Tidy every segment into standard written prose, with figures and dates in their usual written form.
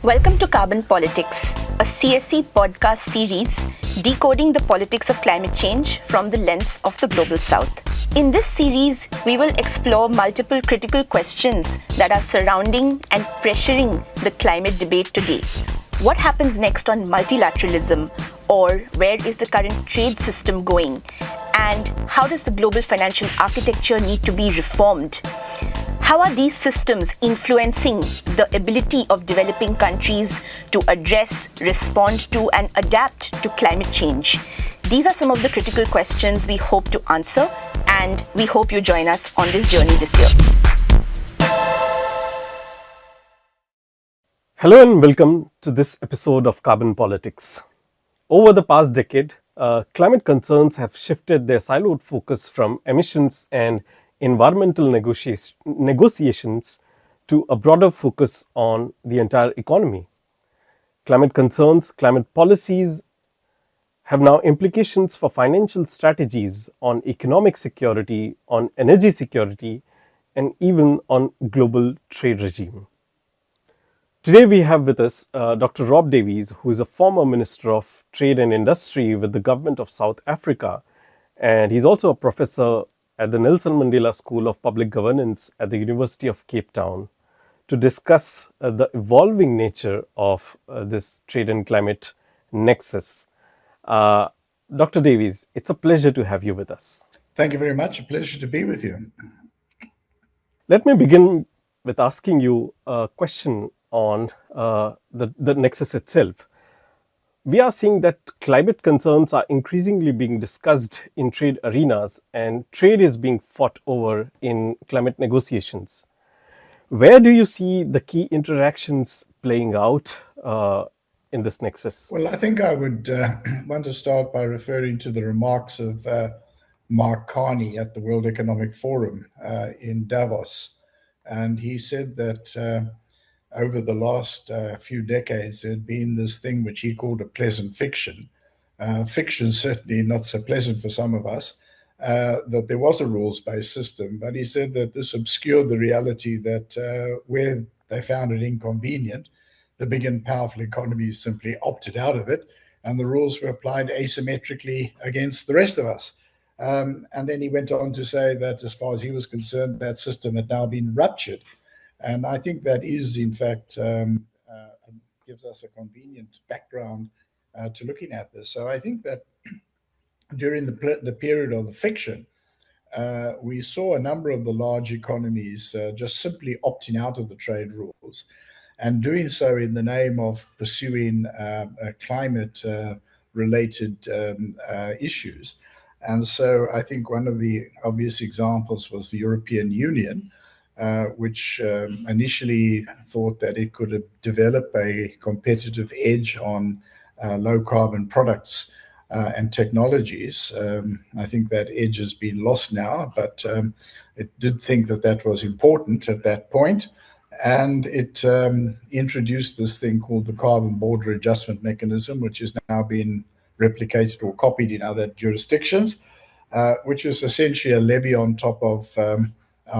Welcome to Carbon Politics, a CSE podcast series decoding the politics of climate change from the lens of the Global South. In this series, we will explore multiple critical questions that are surrounding and pressuring the climate debate today. What happens next on multilateralism, or where is the current trade system going? And how does the global financial architecture need to be reformed? How are these systems influencing the ability of developing countries to address, respond to, and adapt to climate change? These are some of the critical questions we hope to answer, and we hope you join us on this journey this year. Hello and welcome to this episode of Carbon Politics. Over the past decade, climate concerns have shifted their siloed focus from emissions and environmental negotiations to a broader focus on the entire economy. Climate concerns, climate policies have now implications for financial strategies on economic security, on energy security, and even on global trade regime. Today we have with us Dr. Rob Davies, who is a former Minister of Trade and Industry with the government of South Africa, and he's also a professor at the Nelson Mandela School of Public Governance at the University of Cape Town, to discuss the evolving nature of this trade and climate nexus. Dr. Davies, it's a pleasure to have you with us. Thank you very much. A pleasure to be with you. Let me begin with asking you a question on the nexus itself. We are seeing that climate concerns are increasingly being discussed in trade arenas, and trade is being fought over in climate negotiations. Where do you see the key interactions playing out in this nexus? Well, I think I would want to start by referring to the remarks of Mark Carney at the World Economic Forum in Davos. And he said that over the last few decades, there had been this thing which he called a pleasant fiction. Fiction certainly not so pleasant for some of us, that there was a rules-based system. But he said that this obscured the reality that where they found it inconvenient, the big and powerful economies simply opted out of it, and the rules were applied asymmetrically against the rest of us. And then he went on to say that as far as he was concerned, that system had now been ruptured. And I think that is, in fact, gives us a convenient background to looking at this. So I think that during the period of the fiction, we saw a number of the large economies just simply opting out of the trade rules, and doing so in the name of pursuing climate-related issues. And so I think one of the obvious examples was the European Union, which initially thought that it could develop a competitive edge on low carbon products and technologies. I think that edge has been lost now, but it did think that that was important at that point. And it introduced this thing called the Carbon Border Adjustment Mechanism, which is now being replicated or copied in other jurisdictions, which is essentially a levy on top of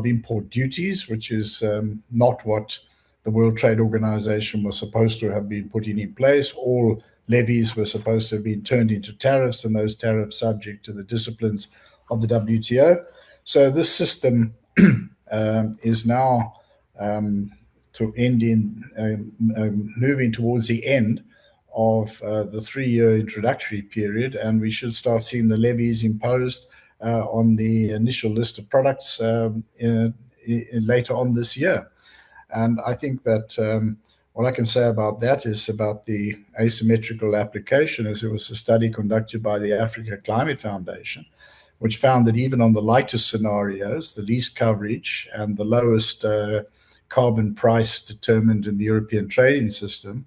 import duties, which is not what the World Trade Organization was supposed to have been putting in place. All levies were supposed to have been turned into tariffs, and those tariffs subject to the disciplines of the WTO. So this system is now moving towards the end of the 3-year introductory period, and we should start seeing the levies imposed on the initial list of products later on this year. And I think that what I can say about that is about the asymmetrical application, as it was a study conducted by the Africa Climate Foundation, which found that even on the lightest scenarios, the least coverage and the lowest carbon price determined in the European trading system,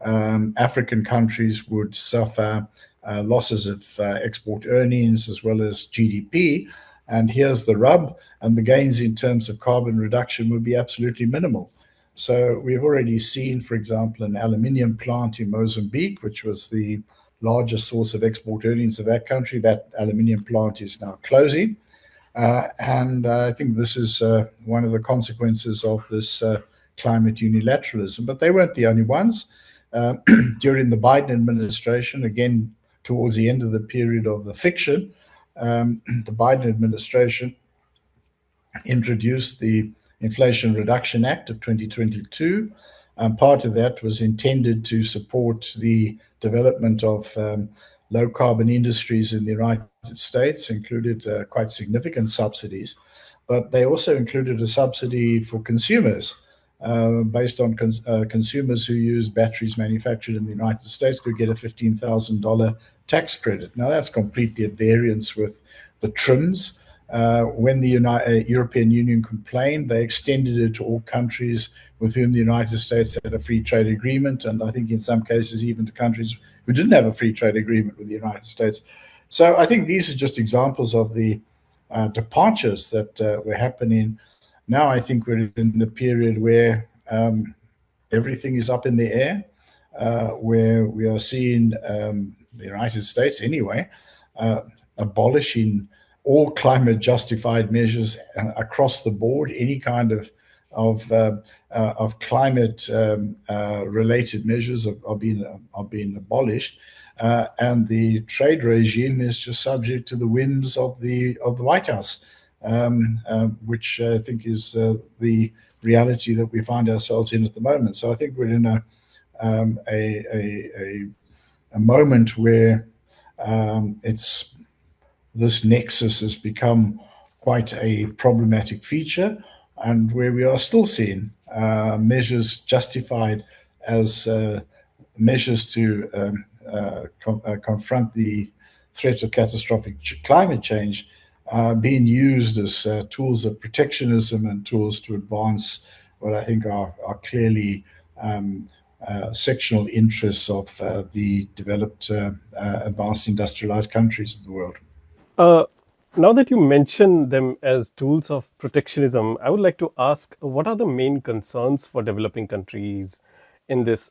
African countries would suffer losses of export earnings as well as GDP. And here's the rub, and the gains in terms of carbon reduction would be absolutely minimal. So we've already seen, for example, an aluminium plant in Mozambique, which was the largest source of export earnings of that country. That aluminium plant is now closing. And I think this is one of the consequences of this climate unilateralism. But they weren't the only ones. During the Biden administration, again, towards the end of the period of the fiction, the Biden administration introduced the Inflation Reduction Act of 2022. Part of that was intended to support the development of low carbon industries in the United States, included quite significant subsidies, but they also included a subsidy for consumers based on consumers who use batteries manufactured in the United States could get a $15,000 tax credit. Now, that's completely at variance with the trims. When the European Union complained, they extended it to all countries with whom the United States had a free trade agreement, and I think in some cases even to countries who didn't have a free trade agreement with the United States. So I think these are just examples of the departures that were happening. Now I think we're in the period where everything is up in the air, where we are seeing the United States anyway abolishing all climate justified measures across the board. Any kind of climate related measures are being abolished, and the trade regime is just subject to the whims of the White House, which I think is the reality that we find ourselves in at the moment. So I think we're in a moment where this nexus has become quite a problematic feature, and where we are still seeing measures justified as measures to confront the threat of catastrophic climate change being used as tools of protectionism and tools to advance what I think are clearly sectional interests of the developed, advanced industrialized countries of the world. Now that you mention them as tools of protectionism, I would like to ask, what are the main concerns for developing countries in this?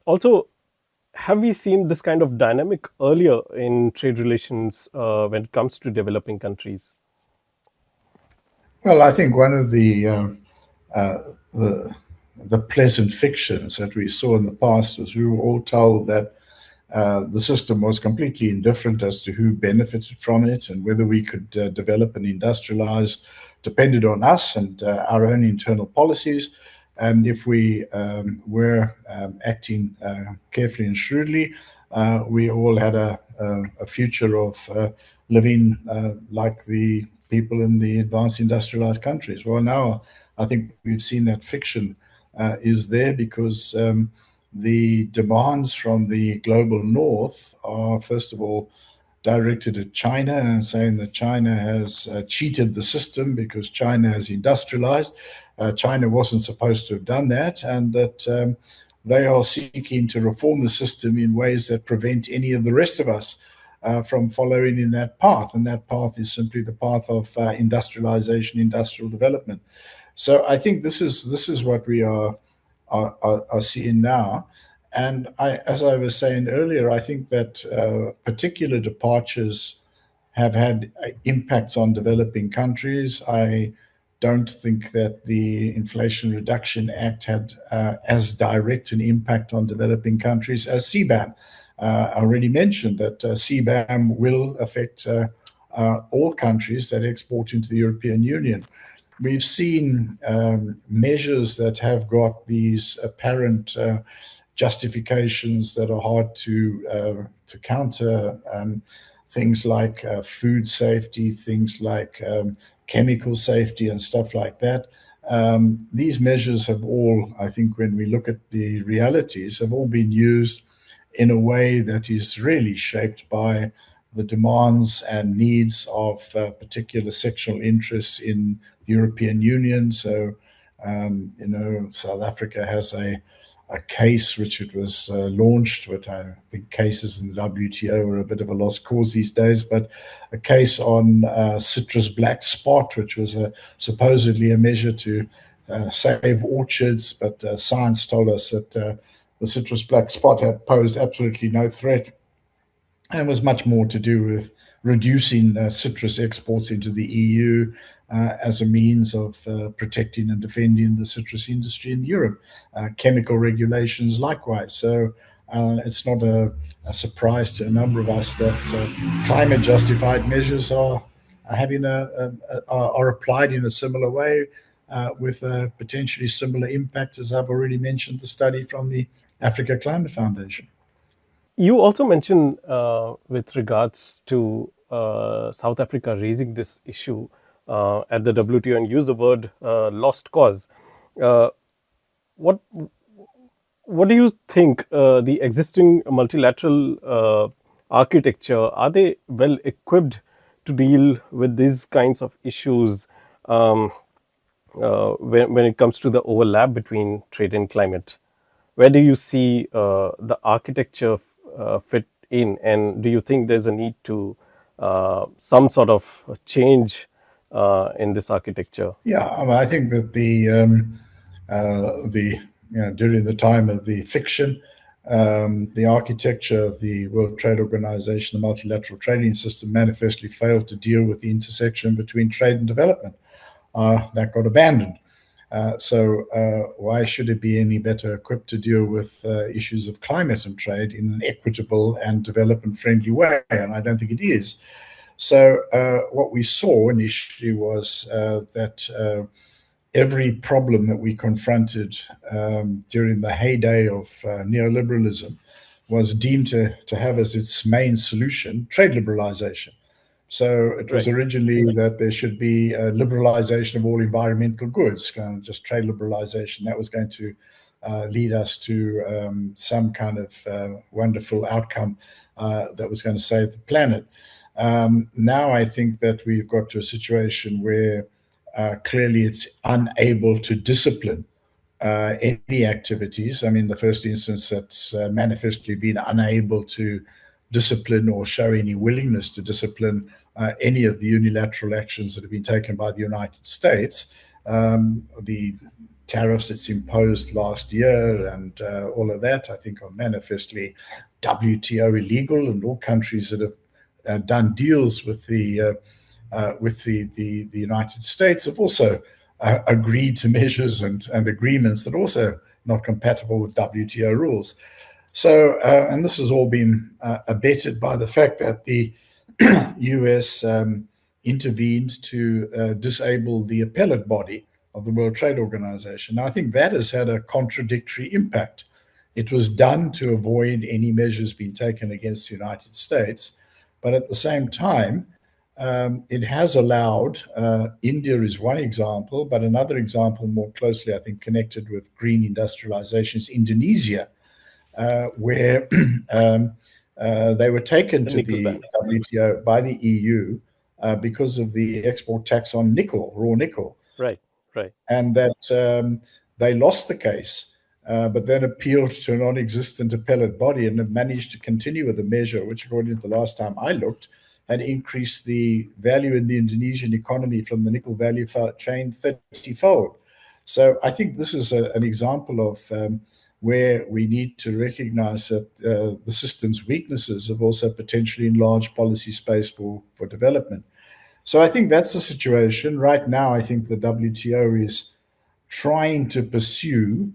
Also, have we seen this kind of dynamic earlier in trade relations when it comes to developing countries? Well, I think one of the pleasant fictions that we saw in the past was we were all told that the system was completely indifferent as to who benefited from it, and whether we could develop and industrialize depended on us and our own internal policies. And if we were acting carefully and shrewdly, we all had a future of living like the people in the advanced industrialized countries. Well, now I think we've seen that fiction is there because the demands from the global north are, first of all, directed at China and saying that China has cheated the system because China has industrialized. China wasn't supposed to have done that, and that they are seeking to reform the system in ways that prevent any of the rest of us from following in that path. And that path is simply the path of industrialization, industrial development. So I think this is what we are seeing now. And as I was saying earlier, I think that particular departures have had impacts on developing countries. I don't think that the Inflation Reduction Act had as direct an impact on developing countries as CBAM. I already mentioned that CBAM will affect all countries that export into the European Union. We've seen measures that have got these apparent justifications that are hard to counter, things like food safety, things like chemical safety and stuff like that. These measures have all, I think, when we look at the realities, have all been used in a way that is really shaped by the demands and needs of particular sectional interests in the European Union. So, South Africa has a case which it was launched, but I think cases in the WTO are a bit of a lost cause these days, but a case on citrus black spot, which was supposedly a measure to save orchards, but science told us that the citrus black spot had posed absolutely no threat and was much more to do with reducing citrus exports into the EU, as a means of protecting and defending the citrus industry in Europe. Chemical regulations likewise. So it's not a surprise to a number of us that climate justified measures are having are applied in a similar way with a potentially similar impact, as I've already mentioned, the study from the Africa Climate Foundation. You also mentioned with regards to South Africa raising this issue at the WTO and use the word lost cause. What what do you think the existing multilateral architecture, are they well equipped to deal with these kinds of issues when it comes to the overlap between trade and climate? Where do you see the architecture fit in, and do you think there's a need to some sort of change in this architecture? Yeah, I think that during the time of the fiction, the architecture of the World Trade Organization, the multilateral trading system, manifestly failed to deal with the intersection between trade and development. That got abandoned. So why should it be any better equipped to deal with issues of climate and trade in an equitable and development-friendly way? And I don't think it is. So what we saw initially was that every problem that we confronted during the heyday of neoliberalism was deemed to have as its main solution trade liberalization. So it was originally that there should be a liberalization of all environmental goods, just trade liberalization. That was going to lead us to some kind of wonderful outcome that was going to save the planet. Now I think that we've got to a situation where clearly it's unable to discipline any activities. I mean, the first instance that's manifestly been unable to discipline or show any willingness to discipline any of the unilateral actions that have been taken by the United States. The tariffs it's imposed last year and all of that, I think, are manifestly WTO illegal, and all countries that have done deals with the United States have also agreed to measures and agreements that are also not compatible with WTO rules. So, and this has all been abetted by the fact that the US intervened to disable the appellate body of the World Trade Organization. Now, I think that has had a contradictory impact. It was done to avoid any measures being taken against the United States, but at the same time, it has allowed, India is one example, but another example more closely, I think, connected with green industrialization is Indonesia, where they were taken to the WTO by the EU because of the export tax on nickel, raw nickel. Right. And that they lost the case, but then appealed to a non-existent appellate body and have managed to continue with the measure, which, according to the last time I looked, had increased the value in the Indonesian economy from the nickel value chain 30-fold. So I think this is an example of where we need to recognize that the system's weaknesses have also potentially enlarged policy space for development. So I think that's the situation. Right now, I think the WTO is trying to pursue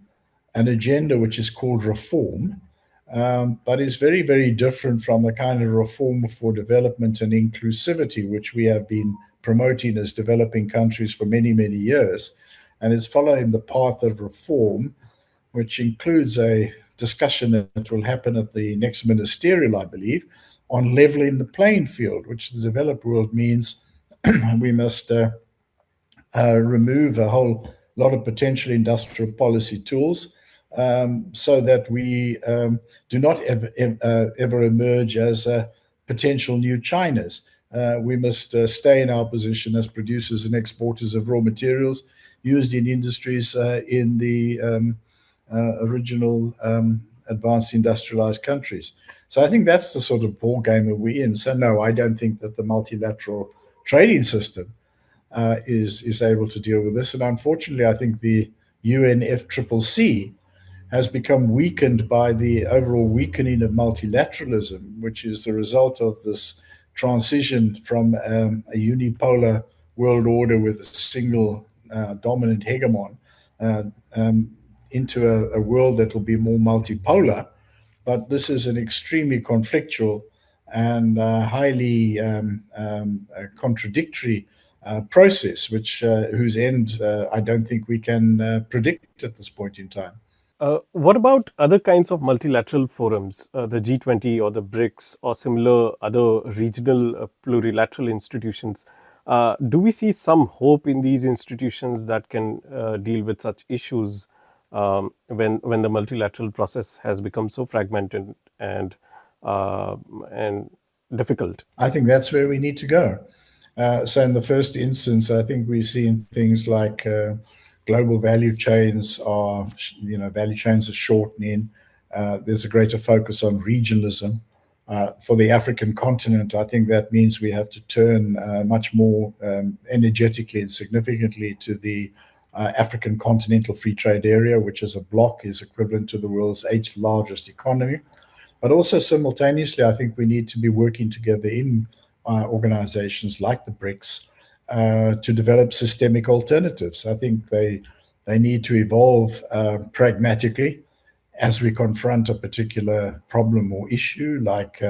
an agenda which is called reform, but is very, very different from the kind of reform for development and inclusivity which we have been promoting as developing countries for many, many years. And it's following the path of reform, which includes a discussion that will happen at the next ministerial, I believe, on leveling the playing field, which the developed world means we must remove a whole lot of potential industrial policy tools so that we do not ever emerge as potential new Chinas. We must stay in our position as producers and exporters of raw materials used in industries in the original advanced industrialized countries. So I think that's the sort of ball game that we're in. So no, I don't think that the multilateral trading system is able to deal with this. And unfortunately, I think the UNFCCC has become weakened by the overall weakening of multilateralism, which is the result of this transition from a unipolar world order with a single dominant hegemon into a world that will be more multipolar. But this is an extremely conflictual and highly contradictory process, whose end I don't think we can predict at this point in time. What about other kinds of multilateral forums, the G20 or the BRICS or similar other regional plurilateral institutions? Do we see some hope in these institutions that can deal with such issues when the multilateral process has become so fragmented and difficult? I think that's where we need to go. So in the first instance, I think we've seen things like global value chains are shortening. There's a greater focus on regionalism. For the African continent, I think that means we have to turn much more energetically and significantly to the African Continental Free Trade Area, which as a bloc is equivalent to the world's 8th largest economy. But also simultaneously, I think we need to be working together in organizations like the BRICS to develop systemic alternatives. I think they need to evolve pragmatically as we confront a particular problem or issue, like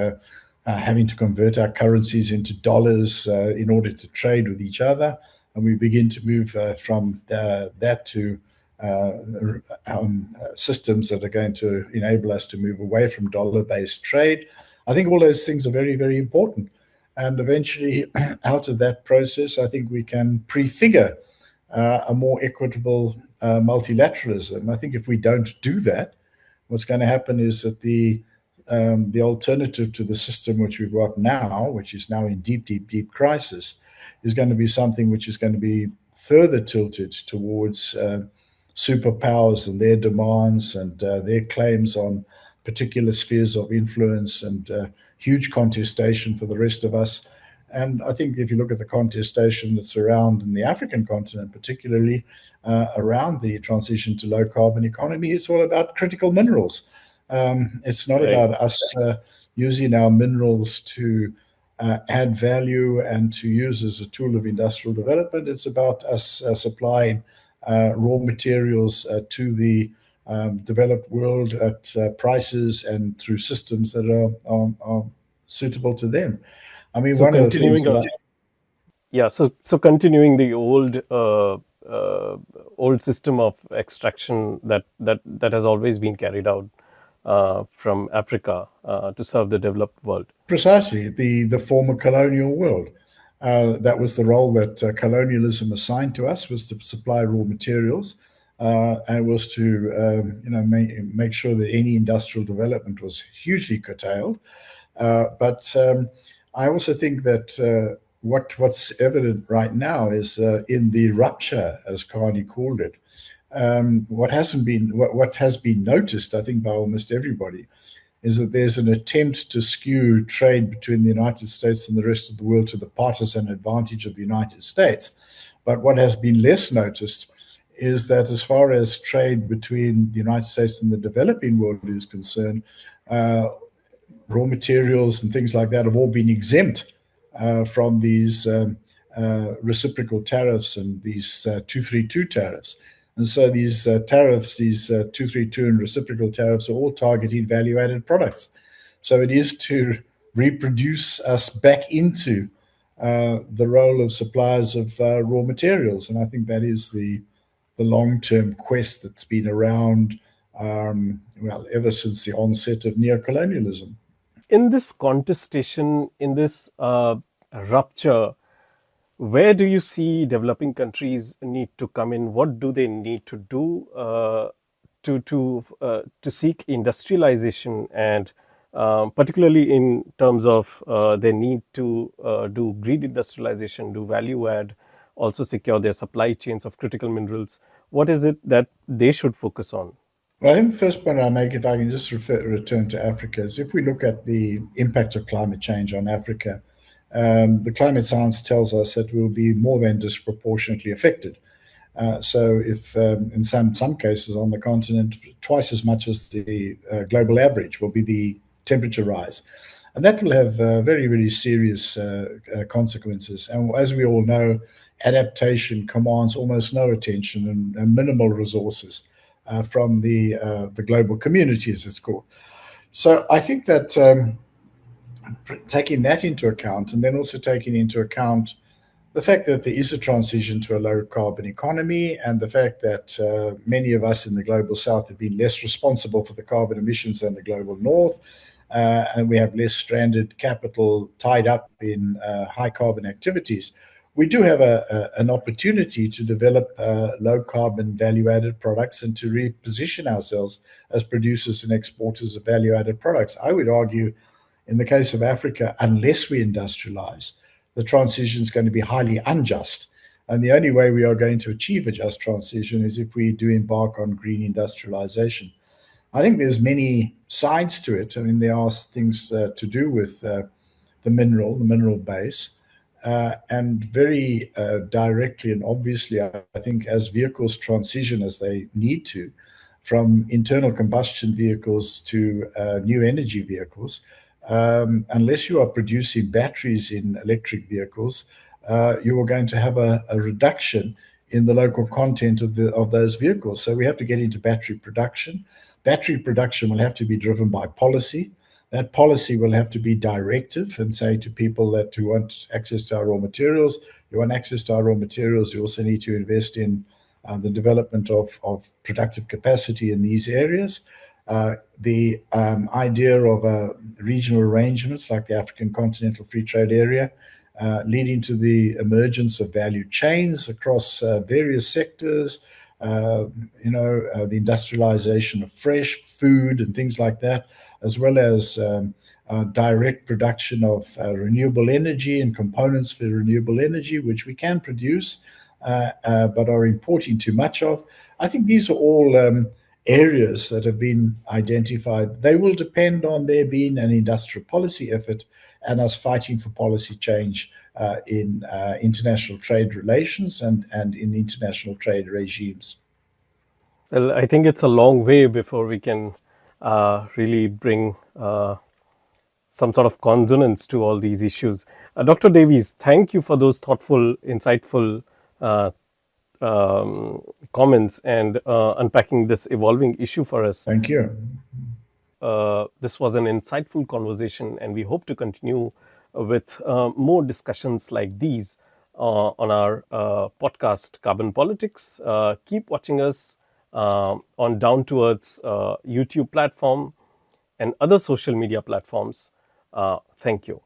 having to convert our currencies into dollars in order to trade with each other. And we begin to move from that to systems that are going to enable us to move away from dollar-based trade. I think all those things are very, very important. And eventually, out of that process, I think we can prefigure a more equitable multilateralism. I think if we don't do that, what's going to happen is that the alternative to the system which we've got now, which is now in deep, deep, deep crisis, is going to be something which is going to be further tilted towards superpowers and their demands and their claims on particular spheres of influence and huge contestation for the rest of us. And I think if you look at the contestation that's around in the African continent, particularly around the transition to low carbon economy, it's all about critical minerals. It's not about us using our minerals to add value and to use as a tool of industrial development. It's about us supplying raw materials to the developed world at prices and through systems that are suitable to them. I mean, So one of the things so continuing the old system of extraction that has always been carried out from Africa to serve the developed world. Precisely, the former colonial world. That was the role that colonialism assigned to us, was to supply raw materials, and was to make sure that any industrial development was hugely curtailed. But I also think that what's evident right now is in the rupture, as Carney called it, what has been noticed, I think, by almost everybody, is that there's an attempt to skew trade between the United States and the rest of the world to the partisan advantage of the United States. But what has been less noticed is that as far as trade between the United States and the developing world is concerned, raw materials and things like that have all been exempt from these reciprocal tariffs and these 232 tariffs. And so these tariffs, these 232 and reciprocal tariffs, are all targeting value-added products. So it is to reproduce us back into the role of suppliers of raw materials. And I think that is the long-term quest that's been around, ever since the onset of neocolonialism. In this contestation, in this rupture, where do you see developing countries need to come in? What do they need to do to seek industrialization, and particularly in terms of they need to do green industrialization, do value add, also secure their supply chains of critical minerals? What is it that they should focus on? Well, I think the first point I make, if I can just return to Africa, is if we look at the impact of climate change on Africa, the climate science tells us that we'll be more than disproportionately affected. So if in some cases on the continent, twice as much as the global average will be the temperature rise. And that will have very, very serious consequences. And as we all know, adaptation commands almost no attention and minimal resources from the global community, as it's called. So I think that taking that into account, and then also taking into account the fact that there is a transition to a low carbon economy, and the fact that many of us in the global south have been less responsible for the carbon emissions than the global north, and we have less stranded capital tied up in high carbon activities, we do have an opportunity to develop low carbon value added products and to reposition ourselves as producers and exporters of value added products. I would argue, in the case of Africa, unless we industrialize, the transition is going to be highly unjust. And the only way we are going to achieve a just transition is if we do embark on green industrialization. I think there's many sides to it. I mean, there are things to do with the mineral base, and very directly and obviously, I think as vehicles transition as they need to from internal combustion vehicles to new energy vehicles, unless you are producing batteries in electric vehicles, you are going to have a reduction in the local content of those vehicles. So we have to get into battery production. Battery production will have to be driven by policy. That policy will have to be directive and say to people that who want access to our raw materials, you want access to our raw materials, you also need to invest in the development of productive capacity in these areas. The idea of regional arrangements like the African Continental Free Trade Area, leading to the emergence of value chains across various sectors, the industrialization of fresh food and things like that, as well as direct production of renewable energy and components for renewable energy, which we can produce, but are importing too much of. I think these are all areas that have been identified. They will depend on there being an industrial policy effort and us fighting for policy change in international trade relations and in international trade regimes. Well, I think it's a long way before we can really bring some sort of consonance to all these issues. Dr. Davies, thank you for those thoughtful, insightful comments and unpacking this evolving issue for us. Thank you. This was an insightful conversation, and we hope to continue with more discussions like these on our podcast, Carbon Politics. Keep watching us on Down to Earth's YouTube platform and other social media platforms. Thank you.